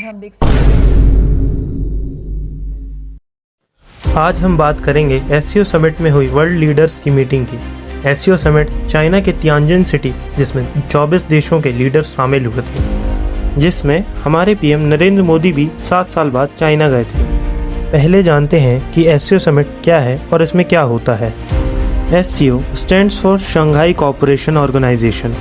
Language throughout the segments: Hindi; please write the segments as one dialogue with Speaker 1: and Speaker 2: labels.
Speaker 1: और हम देख सकते हैं
Speaker 2: आज हम बात करेंगे एससीओ समिट में हुई वर्ल्ड लीडर्स की मीटिंग की। एससीओ समिट चाइना के तियानजिन सिटी जिसमें 24 देशों के लीडर्स शामिल हुए थे, जिसमें हमारे पीएम नरेंद्र मोदी भी 7 साल बाद चाइना गए थे। पहले जानते हैं कि एससीओ समिट क्या है और इसमें क्या होता है। SCO stands for Shanghai Cooperation Organisation.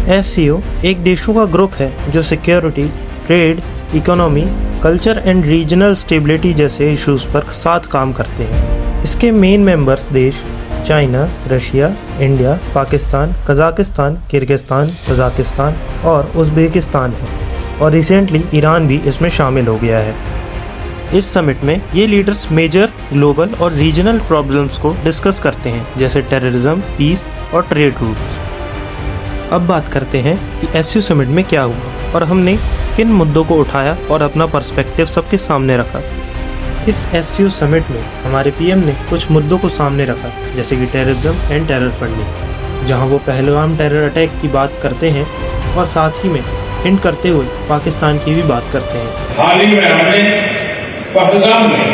Speaker 2: SCO एक देशों का ग्रुप है जो security, trade, economy, culture and regional stability जैसे इश्यूज पर साथ काम करते हैं। इसके मेन मेंबर्स देश China, Russia, India, Pakistan, Kazakhstan, Kyrgyzstan, Tajikistan और उज़्बेकिस्तान है और रिसेंटली ईरान भी इसमें शामिल हो गया है। इस समिट में ये लीडर्स मेजर ग्लोबल और रीजनल प्रॉब्लम्स को डिस्कस करते हैं, जैसे टेररिज्म, पीस और ट्रेड रूट्स। अब बात करते हैं कि एससीओ समिट में क्या हुआ और हमने किन मुद्दों को उठाया और अपना पर्सपेक्टिव सबके सामने रखा। इस एससीओ समिट में हमारे पीएम ने कुछ मुद्दों को सामने रखा, जैसे कि टेररिज्म एंड टेरर फंडिंग, जहां वो पहलगाम टेरर अटैक की बात करते हैं और साथ ही में हिंट करते हुए पाकिस्तान की भी बात करते हैं।
Speaker 3: हाल ही में हमने पहलगाम में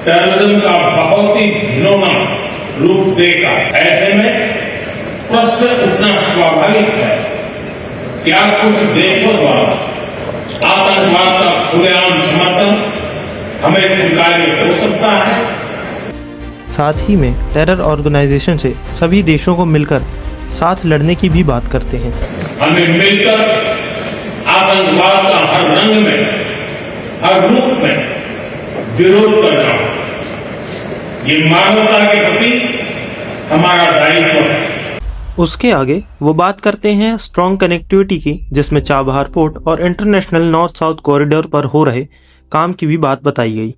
Speaker 3: टेररिज्म का बहुत ही घिनौना रूप देखा। ऐसे में प्रश्न उठना स्वाभाविक है, क्या कुछ देशों द्वारा आतंकवाद का खुलेआम समर्थन हमें स्वीकार्य हो सकता है?
Speaker 2: साथ ही में टेरर ऑर्गेनाइजेशन से सभी देशों को मिलकर साथ लड़ने की भी बात करते हैं।
Speaker 3: हमें मिलकर आतंकवाद का हर रंग में, हर रूप में विरोध करना, ये मानवता के प्रति हमारा दायित्व है।
Speaker 2: उसके आगे वो बात करते हैं स्ट्रॉन्ग कनेक्टिविटी की, जिसमें चाबहार पोर्ट और इंटरनेशनल नॉर्थ साउथ कॉरिडोर पर हो रहे काम की भी बात बताई गई।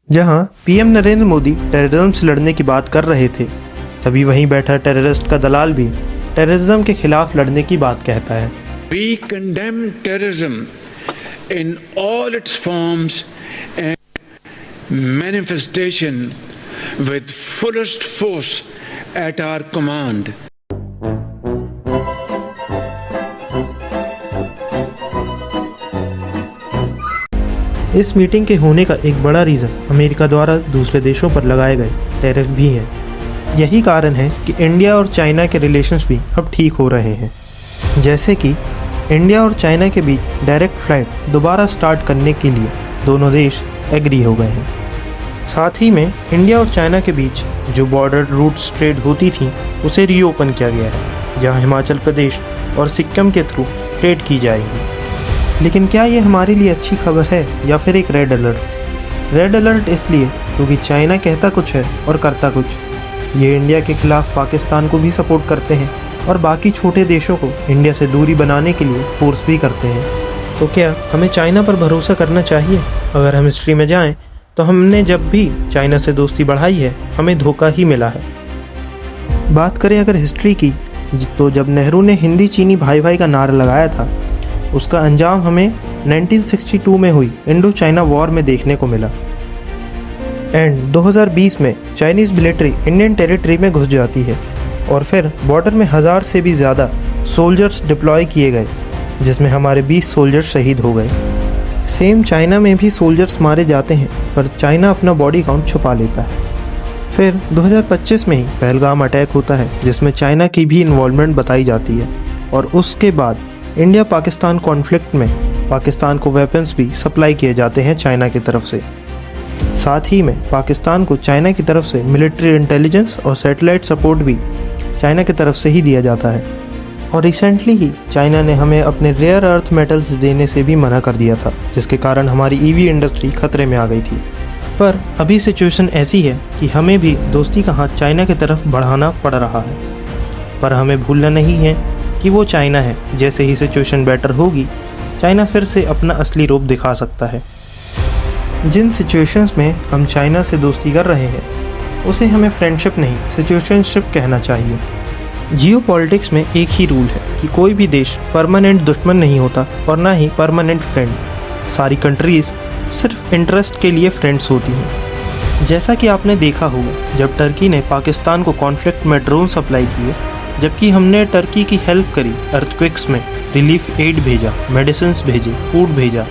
Speaker 2: जहां पीएम नरेंद्र मोदी टेररिज्म से लड़ने की बात कर रहे थे, तभी वहीं बैठा टेररिस्ट का दलाल भी टेररिज्म के खिलाफ लड़ने की बात कहता है।
Speaker 4: We condemn terrorism in all its forms and manifestation with fullest force at our command.
Speaker 2: इस मीटिंग के होने का एक बड़ा रीज़न अमेरिका द्वारा दूसरे देशों पर लगाए गए टैरिफ भी हैं। यही कारण है कि इंडिया और चाइना के रिलेशंस भी अब ठीक हो रहे हैं, जैसे कि इंडिया और चाइना के बीच डायरेक्ट फ्लाइट दोबारा स्टार्ट करने के लिए दोनों देश एग्री हो गए हैं। साथ ही में इंडिया और चाइना के बीच जो बॉर्डर रूट्स ट्रेड होती थी उसे रीओपन किया गया है, जहां हिमाचल प्रदेश और सिक्किम के थ्रू ट्रेड की जाएगी। लेकिन क्या ये हमारे लिए अच्छी खबर है या फिर एक रेड अलर्ट? रेड अलर्ट इसलिए क्योंकि चाइना कहता कुछ है और करता कुछ। ये इंडिया के खिलाफ पाकिस्तान को भी सपोर्ट करते हैं और बाकी छोटे देशों को इंडिया से दूरी बनाने के लिए फोर्स भी करते हैं। तो क्या हमें चाइना पर भरोसा करना चाहिए? अगर हम हिस्ट्री में जाएं तो हमने जब भी चाइना से दोस्ती बढ़ाई है, हमें धोखा ही मिला है। बात करें अगर हिस्ट्री की, तो जब नेहरू ने हिंदी चीनी भाई भाई का नारा लगाया था, उसका अंजाम हमें 1962 में हुई इंडो चाइना वॉर में देखने को मिला। एंड 2020 में चाइनीज़ मिलिट्री इंडियन टेरिटरी में घुस जाती है और फिर बॉर्डर में 1000 से भी ज़्यादा सोल्जर्स डिप्लॉय किए गए, जिसमें हमारे 20 सोल्जर्स शहीद हो गए। सेम चाइना में भी सोल्जर्स मारे जाते हैं, पर चाइना अपना बॉडी काउंट छुपा लेता है। फिर 2025 में ही पहलगाम अटैक होता है, जिसमें चाइना की भी इन्वॉल्वमेंट बताई जाती है और उसके बाद इंडिया पाकिस्तान कॉन्फ्लिक्ट में पाकिस्तान को वेपन्स भी सप्लाई किए जाते हैं चाइना की तरफ से। साथ ही में पाकिस्तान को चाइना की तरफ से मिलिट्री इंटेलिजेंस और सैटेलाइट सपोर्ट भी चाइना की तरफ से ही दिया जाता है। और रिसेंटली ही चाइना ने हमें अपने रेयर अर्थ मेटल्स देने से भी मना कर दिया था, जिसके कारण हमारी ईवी इंडस्ट्री खतरे में आ गई थी। पर अभी सिचुएशन ऐसी है कि हमें भी दोस्ती का हाथ चाइना की तरफ बढ़ाना पड़ रहा है, पर हमें भूलना नहीं है कि वो चाइना है। जैसे ही सिचुएशन बेटर होगी, चाइना फिर से अपना असली रूप दिखा सकता है। जिन सिचुएशंस में हम चाइना से दोस्ती कर रहे हैं, उसे हमें फ्रेंडशिप नहीं सिचुएशनशिप कहना चाहिए। जियोपॉलिटिक्स में एक ही रूल है कि कोई भी देश परमानेंट दुश्मन नहीं होता और ना ही परमानेंट फ्रेंड। सारी कंट्रीज़ सिर्फ इंटरेस्ट के लिए फ्रेंड्स होती हैं। जैसा कि आपने देखा होगा, जब टर्की ने पाकिस्तान को कॉन्फ्लिक्ट में ड्रोन सप्लाई किए, जबकि हमने टर्की की हेल्प करी, अर्थक्वेक्स में रिलीफ एड भेजा, मेडिसिन्स भेजे, फूड भेजा,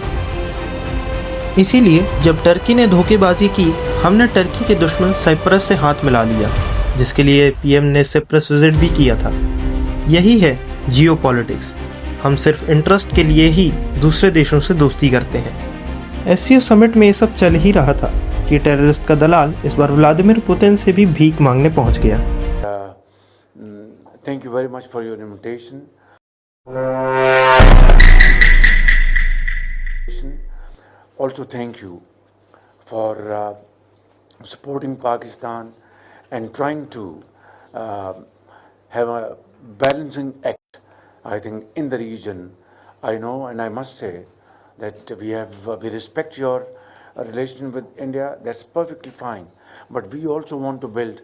Speaker 2: इसीलिए जब टर्की ने धोखेबाजी की, हमने टर्की के दुश्मन साइप्रस से हाथ मिला लिया, जिसके लिए पीएम ने साइप्रस विजिट भी किया था। यही है जियोपॉलिटिक्स। हम सिर्फ इंटरेस्ट के लिए ही दूसरे देशों से दोस्ती करते हैं। एससीओ समिट में ये सब चल ही रहा था कि टेररिस्ट का दलाल इस बार व्लादिमीर पुतिन से भी भीख मांगने पहुंच गया।
Speaker 1: Thank you very much for your invitation. Also, thank you for supporting Pakistan and trying to have a balancing act, I think, in the region. I know, and I must say that we respect your relation with India. That's perfectly fine. But we also want to build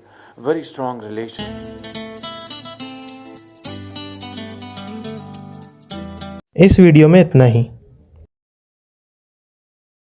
Speaker 1: very strong relations.
Speaker 2: इस वीडियो में इतना ही।